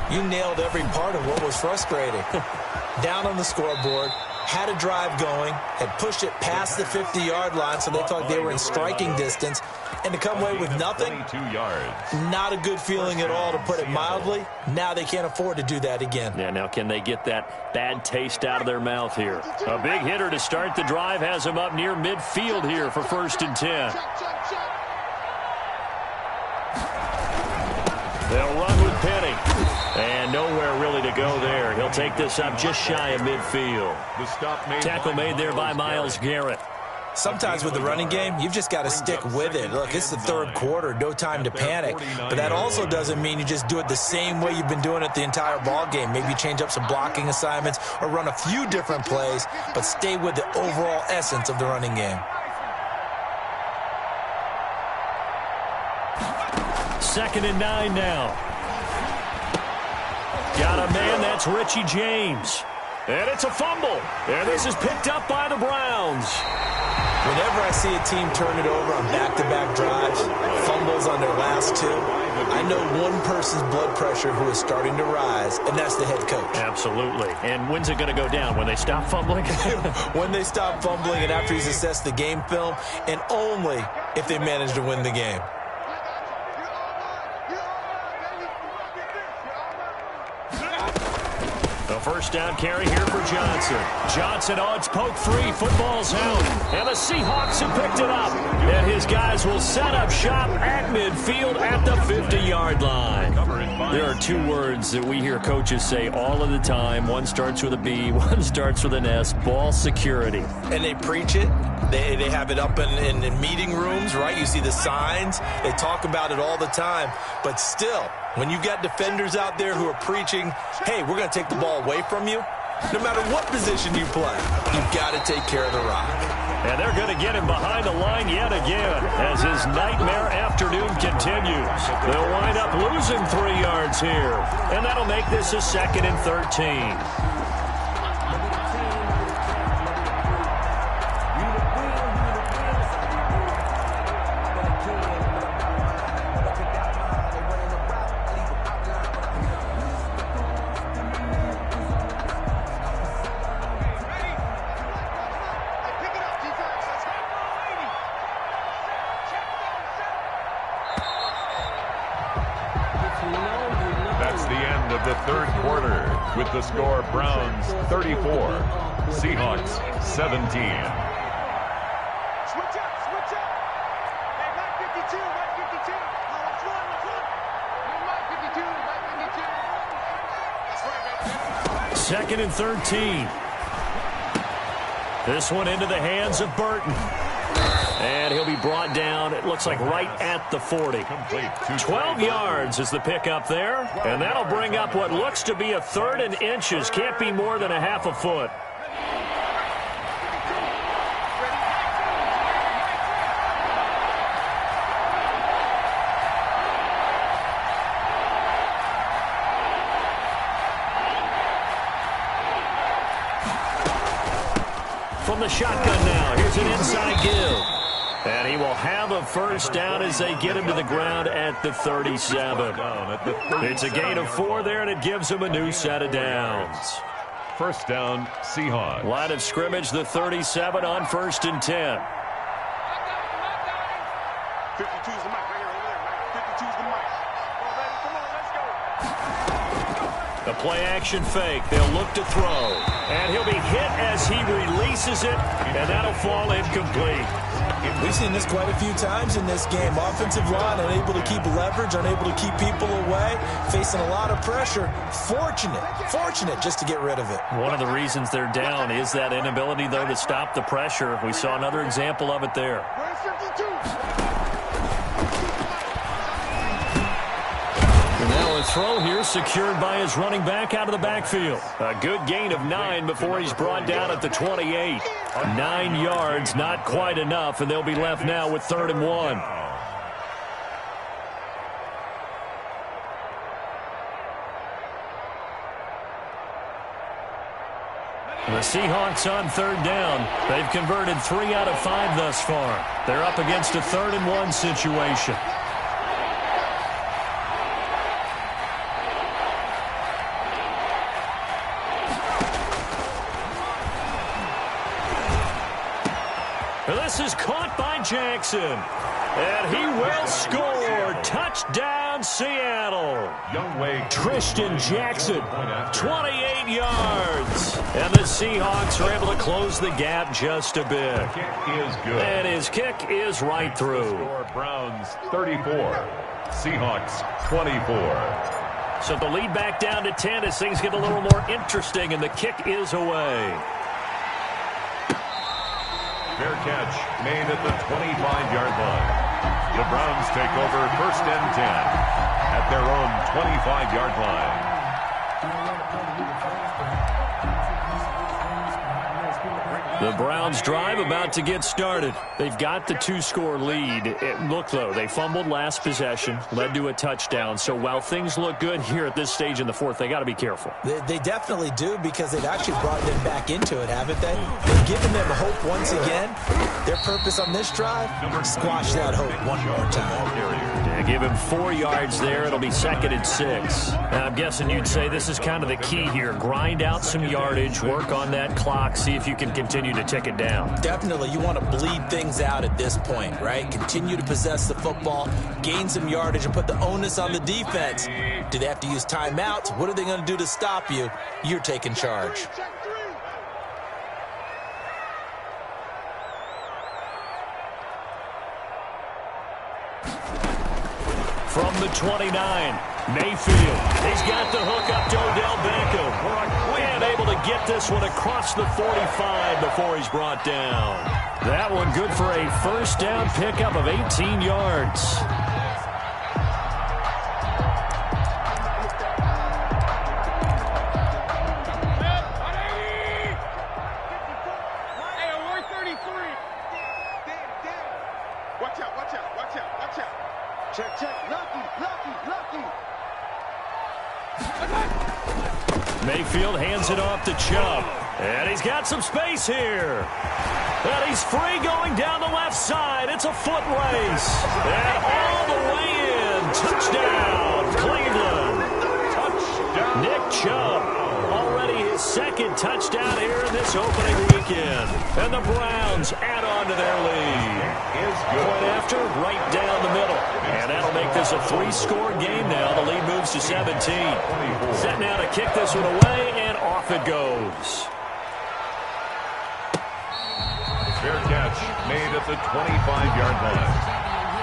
You nailed every part of what was frustrating. Down on the scoreboard, had a drive going, had pushed it past the 50-yard line, so they thought they were in striking distance, and to come away with nothing, 22 yards. Not a good feeling at all, to put it mildly. Now they can't afford to do that again. Yeah, now can they get that bad taste out of their mouth here? A big hitter to start the drive has them up near midfield here for 1st and 10. They'll run with Penny. And nowhere really to go there. He'll take this up just shy of midfield. Tackle made there by Myles Garrett. Sometimes with the running game, you've just got to stick with it. Look, it's the third quarter, no time to panic. But that also doesn't mean you just do it the same way you've been doing it the entire ball game. Maybe change up some blocking assignments or run a few different plays, but stay with the overall essence of the running game. 2nd and 9 now. Got a man, that's Richie James. And it's a fumble. And this is picked up by the Browns. Whenever I see a team turn it over on back-to-back drives, fumbles on their last two, I know one person's blood pressure who is starting to rise, and that's the head coach. Absolutely. And when's it going to go down? When they stop fumbling? When they stop fumbling and after he's assessed the game film, and only if they manage to win the game. A first down carry here for Johnson. Johnson on its poke free. Football's out. And the Seahawks have picked it up. And his guys will set up shop at midfield at the 50-yard line. There are two words that we hear coaches say all of the time. One starts with a B, one starts with an S. Ball security. And they preach it. They have it up in meeting rooms, right? You see the signs. They talk about it all the time. But still, when you've got defenders out there who are preaching, hey, we're going to take the ball away from you, no matter what position you play, you've got to take care of the rock. And they're going to get him behind the line yet again as his nightmare afternoon continues. They'll wind up losing 3 yards here, and that'll make this a 2nd and 13. With the score, Browns 34, Seahawks 17. Switch up, switch up. Hey, right 52, right 52. Let's run, let's run. Right 52, right 52. That's right, baby. 2nd and 13. This one into the hands of Burton. And he'll be brought down, it looks like right at the 40. 12 yards is the pickup there. And that'll bring up what looks to be a 3rd and inches. Can't be more than a half a foot. From the shotgun now, here's an inside give. And he will have a first down as they get him to the ground at the 37. It's a gain of 4 there, and it gives him a new set of downs. First down, Seahawks. Line of scrimmage, the 37 on 1st and 10. 52's the mic right here, over there, right? 52's the mic. Come on, let's go. A play-action fake. They'll look to throw. And he'll be hit as he releases it, and that'll fall incomplete. We've seen this quite a few times in this game. Offensive line unable to keep leverage, unable to keep people away, facing a lot of pressure. Fortunate just to get rid of it. One of the reasons they're down is that inability, though, to stop the pressure. We saw another example of it there. And now a throw here secured by his running back out of the backfield. A good gain of 9 before he's brought down at the 28. 9 yards, not quite enough, and they'll be left now with 3rd and 1. The Seahawks on third down. They've converted 3 out of 5 thus far. They're up against a 3rd-and-1 situation. This is caught by Jackson. And he will score. Touchdown, Seattle. Tristan Jackson, 28 yards. And the Seahawks are able to close the gap just a bit. Is good. And his kick is right through. Browns 34, Seahawks 24. So the lead back down to 10 as things get a little more interesting, and the kick is away. Fair catch made at the 25-yard line. The Browns take over 1st and 10 at their own 25-yard line. The Browns drive about to get started. They've got the 2-score lead. Look, though, they fumbled last possession, led to a touchdown. So while things look good here at this stage in the 4th, they got to be careful. They definitely do, because they've actually brought them back into it, haven't they? They've given them hope once again. Their purpose on this drive, squash that hope one more time. Yeah, give him 4 yards there. It'll be 2nd and 6. Now, I'm guessing you'd say this is kind of the key here. Grind out some yardage, work on that clock, see if you can continue to tick it down. Definitely, you want to bleed things out at this point, right? Continue to possess the football, gain some yardage, and put the onus on the defense. Do they have to use timeouts? What are they going to do to stop you? You're taking charge. From the 29, Mayfield. He's got the hook up to Odell Beckham. And able to get this one across the 45 before he's brought down. That one good for a 1st down pickup of 18 yards. Watch out, watch out, watch out, watch out. Check, check. Lucky, lucky, lucky. Mayfield hands it off to Chubb. And he's got some space here. And he's free going down the left side. It's a foot race. And all the way in. Touchdown, Cleveland. Touchdown. Nick Chubb. Already his 2nd touchdown here in this opening weekend. And the Browns add on to their lead. Point after, right down the middle. And that'll make this a 3-score game now. The lead moves to 17. Set now to kick this one away, and off it goes. Fair catch made at the 25-yard line.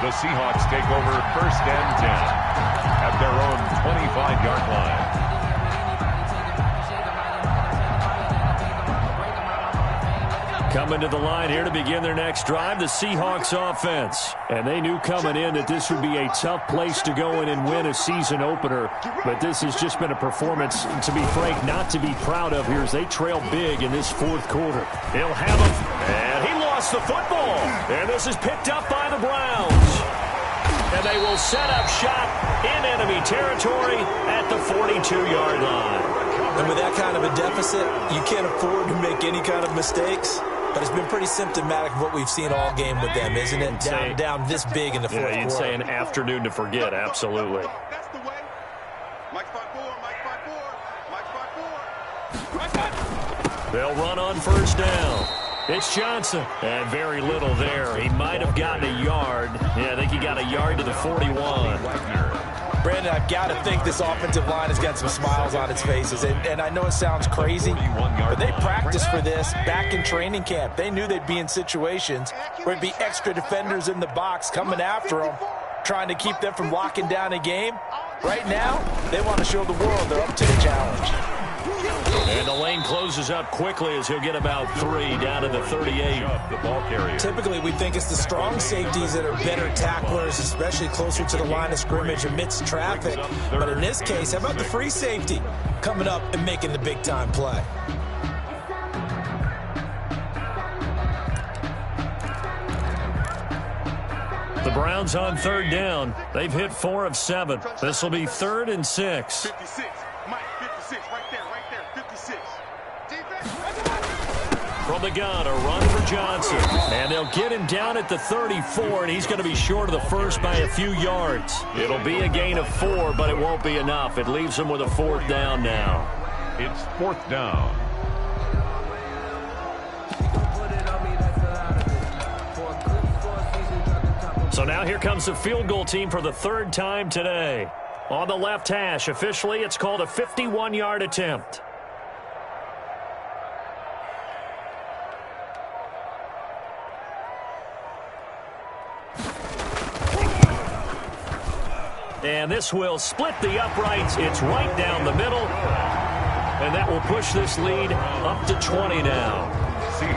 The Seahawks take over 1st and 10 at their own 25-yard line. Coming to the line here to begin their next drive, the Seahawks offense. And they knew coming in that this would be a tough place to go in and win a season opener. But this has just been a performance, to be frank, not to be proud of here as they trail big in this 4th quarter. He'll have him, and he lost the football. And this is picked up by the Browns. And they will set up shop in enemy territory at the 42-yard line. And with that kind of a deficit, you can't afford to make any kind of mistakes. But it's been pretty symptomatic of what we've seen all game with them, isn't it? Down this big in the 4th quarter. Yeah, you'd say an afternoon to forget, absolutely. That's the way. Mike 5-4, Mike 5-4, Mike 5-4. They'll run on 1st down. It's Johnson. And very little there. He might have gotten a yard. Yeah, I think he got a yard to the 41. Brandon, I've got to think this offensive line has got some smiles on its faces. And I know it sounds crazy, but they practiced for this back in training camp. They knew they'd be in situations where it'd be extra defenders in the box coming after them, trying to keep them from locking down a game. Right now, they want to show the world they're up to the challenge. And the lane closes up quickly as he'll get about 3 down to the 38. The ball carrier. Typically, we think it's the strong safeties that are better tacklers, especially closer to the line of scrimmage amidst traffic. But in this case, how about the free safety coming up and making the big-time play? The Browns on 3rd down. They've hit 4 of 7. This will be 3rd and 6. 56. Mike, 56. Right there, right there. 56. Defense. From the gun, a run for Johnson. And they'll get him down at the 34, and he's going to be short of the first by a few yards. It'll be a gain of 4, but it won't be enough. It leaves him with a 4th down now. It's 4th down. So now here comes the field goal team for the 3rd time today. On the left hash, officially it's called a 51-yard attempt. And this will split the uprights. It's right down the middle. And that will push this lead up to 20 now.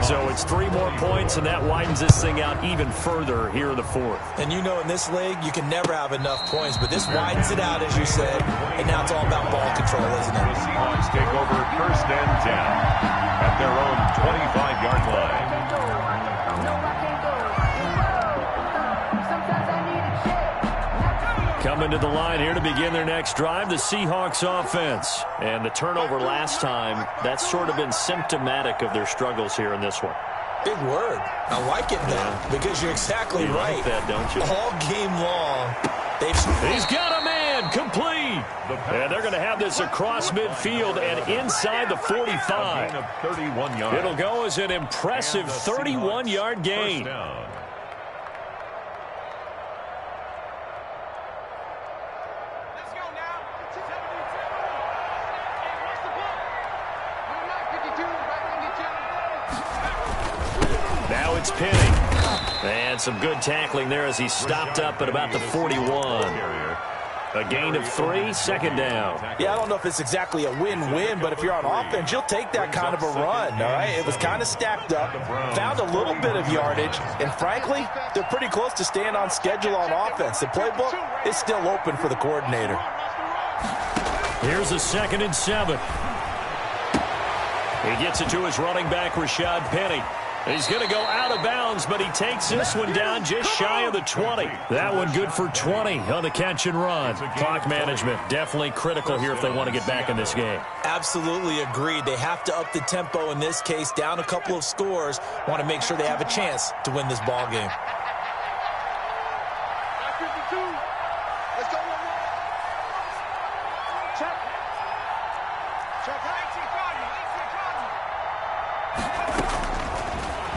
So it's 3 more points, and that widens this thing out even further here in the 4th. And you know, in this league, you can never have enough points, but this widens it out, as you said, and now it's all about ball control, isn't it? The Seahawks take over 1st and 10 at their own 25-yard line. Coming to the line here to begin their next drive, the Seahawks offense. And the turnover last time, that's sort of been symptomatic of their struggles here in this one. Big word. I like it now, because you're exactly right. Like that, don't you? All game long, he's got a man, complete. And they're going to have this across midfield and inside the 45. It'll go as an impressive 31-yard gain. Now it's Penny. And some good tackling there as he stopped up at about the 41. A gain of 3, 2nd down. Yeah, I don't know if it's exactly a win-win, but if you're on offense, you'll take that kind of a run, all right? It was kind of stacked up, found a little bit of yardage, and frankly, they're pretty close to staying on schedule on offense. The playbook is still open for the coordinator. Here's a 2nd and 7. He gets it to his running back, Rashad Penny. He's going to go out of bounds, but he takes this one down just shy of the 20. That one good for 20 on the catch and run. Clock management definitely critical here if they want to get back in this game. Absolutely agreed. They have to up the tempo in this case, down a couple of scores. Want to make sure they have a chance to win this ball game.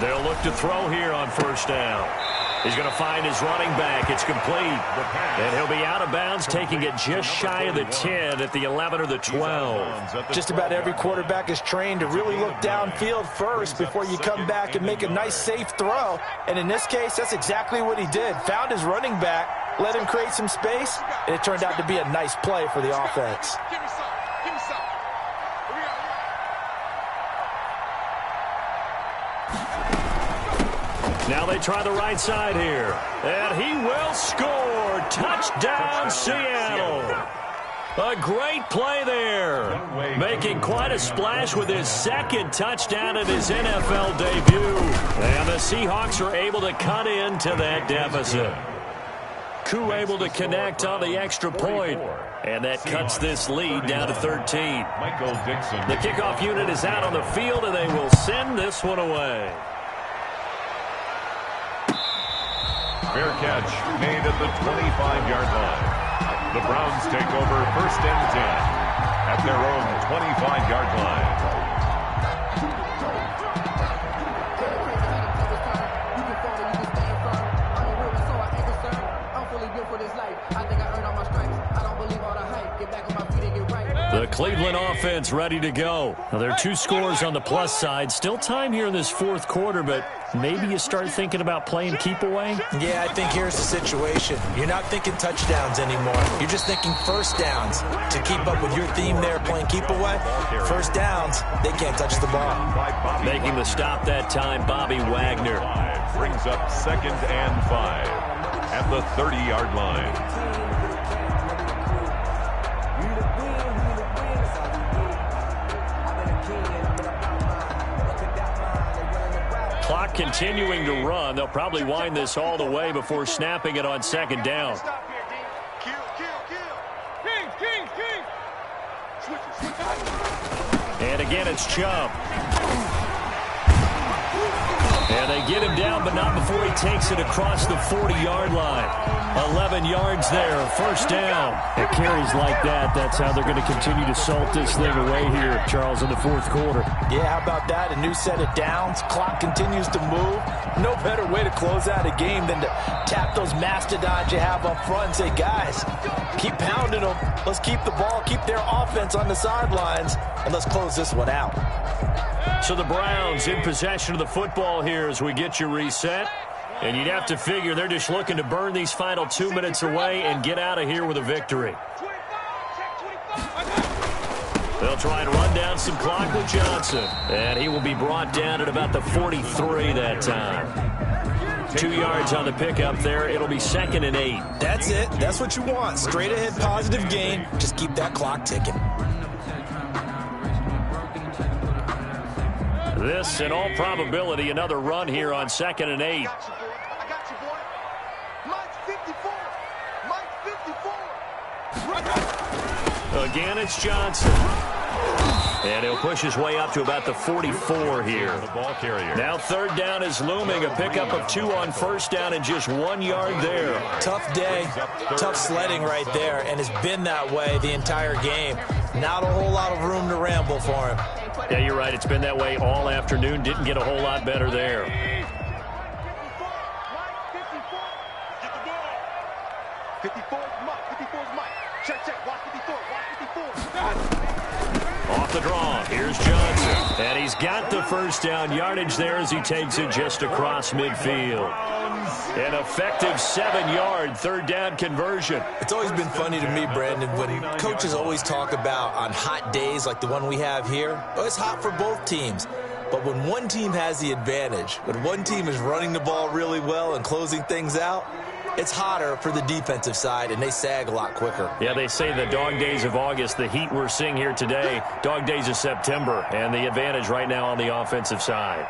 They'll look to throw here on 1st down. He's going to find his running back. It's complete. And he'll be out of bounds, taking it just shy of the 10 at the 11 or the 12. Just about every quarterback is trained to really look downfield first before you come back and make a nice, safe throw. And in this case, that's exactly what he did. Found his running back, let him create some space, and it turned out to be a nice play for the offense. Now they try the right side here. And he will score. Touchdown, Seattle. A great play there. Making quite a splash with his 2nd touchdown of his NFL debut. And the Seahawks are able to cut into that deficit. Koo able to connect on the extra point. And that cuts this lead down to 13. The kickoff unit is out on the field, and they will send this one away. Fair catch made at the 25-yard line. The Browns take over 1st and 10 at their own 25-yard line. The Cleveland offense ready to go. Now, there are 2 scores on the plus side. Still time here in this 4th quarter, but maybe you start thinking about playing keep away? Yeah, I think here's the situation. You're not thinking touchdowns anymore. You're just thinking 1st downs. To keep up with your theme there, playing keep away, 1st downs, they can't touch the ball. Making the stop that time, Bobby Wagner. Brings up 2nd and 5 at the 30-yard line. Clock continuing to run. They'll probably wind this all the way before snapping it on 2nd down. And again, it's Chubb. And they get him down, but not before he takes it across the 40-yard line. 11 yards there, first down. At carries like that, that's how they're going to continue to salt this thing away here, Charles, in the fourth quarter. Yeah, how about that? A new set of downs. Clock continues to move. No better way to close out a game than to tap those mastodons you have up front and say, guys, keep pounding them. Let's keep the ball, keep their offense on the sidelines, and let's close this one out. So the Browns in possession of the football here as we get you reset. And you'd have to figure they're just looking to burn these final 2 minutes away and get out of here with a victory. They'll try and run down some clock with Johnson. And he will be brought down at about the 43 that time. 2 yards on the pickup there. It'll be 2nd and 8. That's it. That's what you want. Straight ahead positive gain. Just keep that clock ticking. This, in all probability, another run here on 2nd and 8. I got you, boy. Mike's 54. Again, it's Johnson. And he'll push his way up to about the 44 here. The ball carrier. Now 3rd down is looming. A pickup of 2 on 1st down and just 1 yard there. Tough day, tough sledding right there, and it's been that way the entire game. Not a whole lot of room to ramble for him. Yeah, you're right. It's been that way all afternoon. Didn't get a whole lot better there. 54 is Mike. 54 is Mike. Check. Watch 54. Watch 54. Off the draw. Here's Johnson. And he's got the first down yardage there as he takes it just across midfield. An effective 7-yard 3rd down conversion. It's always been funny to me, Brandon, when coaches always talk about on hot days like the one we have here, oh, it's hot for both teams. But when one team has the advantage, when one team is running the ball really well and closing things out, it's hotter for the defensive side, and they sag a lot quicker. Yeah, they say the dog days of August, the heat we're seeing here today, dog days of September, and the advantage right now on the offensive side.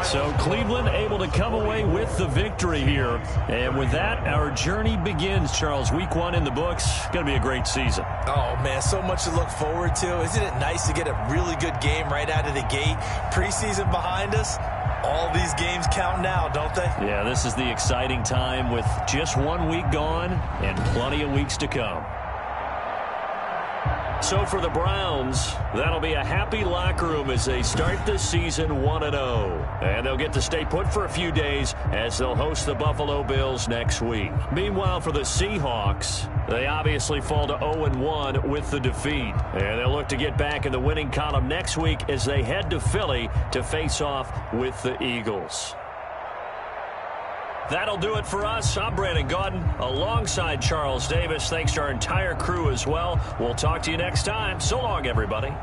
So Cleveland able to come away with the victory here. And with that, our journey begins, Charles. Week 1 in the books. Going to be a great season. Oh, man, so much to look forward to. Isn't it nice to get a really good game right out of the gate? Preseason behind us. All these games count now, don't they? Yeah, this is the exciting time with just 1 week gone and plenty of weeks to come. So for the Browns, that'll be a happy locker room as they start the season 1-0. And they'll get to stay put for a few days as they'll host the Buffalo Bills next week. Meanwhile, for the Seahawks, they obviously fall to 0-1 with the defeat. And they'll look to get back in the winning column next week as they head to Philly to face off with the Eagles. That'll do it for us. I'm Brandon Gaudin alongside Charles Davis. Thanks to our entire crew as well. We'll talk to you next time. So long, everybody.